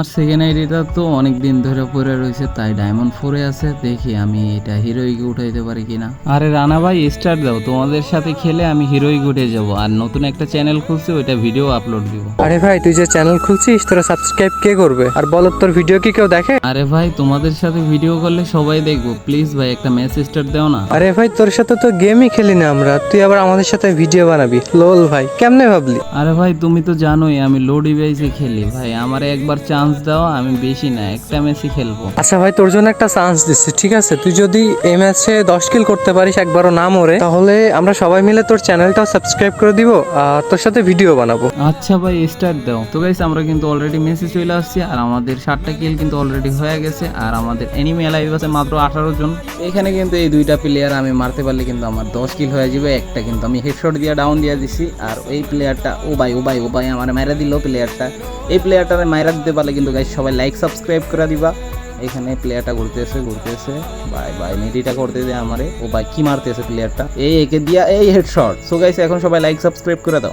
আমার সেকেন্ড আইডিটা তো অনেক দিন ধরে পড়ে রয়েছে, তাই ডায়মন্ড 4-এ আছে। দেখি আমি এটা হিরোইকে উঠাইতে পারি কিনা। আরে রানা ভাই স্টার্ট দাও, তোমাদের সাথে খেলে আমি হিরোইক উঠে যাব। আর নতুন একটা চ্যানেল খুলছি, ওইটা ভিডিও আপলোড দিব। আরে ভাই তুই যে চ্যানেল খুলছিস তোরা সাবস্ক্রাইব কে করবে? আর বল তোর ভিডিও কি কেউ দেখে? আরে ভাই তোমাদের সাথে ভিডিও করলে সবাই দেখবো, প্লিজ ভাই একটা মেসেজ স্টার্ট দাও না। আরে ভাই তোর সাথে তো গেমই খেলি না আমরা, তুই আবার আমাদের সাথে ভিডিও বানাবি? লোল ভাই কেমনে ভাবলি? আরে ভাই তুমি তো জানোই আমি লো ডিভাইসে খেলি ভাই, আমারে একবার চান্স দাও, আমি বেশি না একটা ম্যাচই খেলবো। আচ্ছা ভাই তোর জন্য একটা চান্স দিচ্ছি, ঠিক আছে? তুই যদি এই ম্যাচে 10 কিল করতে পারিস একবারও না মরে, তাহলে আমরা সবাই মিলে তোর চ্যানেলটাও সাবস্ক্রাইব করে দিব আর তোর সাথে ভিডিও বানাবো। আচ্ছা ভাই স্টার্ট দাও। তো গাইস আমরা কিন্তু অলরেডি মেসেজ চলে আসছি, আর আমাদের 7টা কিল কিন্তু অলরেডি হয়ে গেছে, আর আমাদের এনিমি লাইভ আছে মাত্র 18 জন। এখানে কিন্তু এই দুইটা প্লেয়ার আমি মারতে পারলে কিন্তু আমার 10 কিল হয়ে যাবে। একটা কিন্তু আমি হেডশট দিয়ে ডাউন দিয়ে দিছি, আর এই প্লেয়ারটা ও ভাই আমার মাইরা দিল প্লেয়ারটা। এই প্লেয়ারটারে মাইরা দিতে পারলে কিন্তু গাইস সবাই লাইক সাবস্ক্রাইব করে দিবা। এখানে প্লেয়ারটা ঘুরতেছে ভাই মেডিটা করতে দে আমারে। ও ভাই কি মারতেছে প্লেয়ারটা, এই একে দিয়া এই হেডশট। সো গাইস এখন সবাই লাইক সাবস্ক্রাইব করে দাও।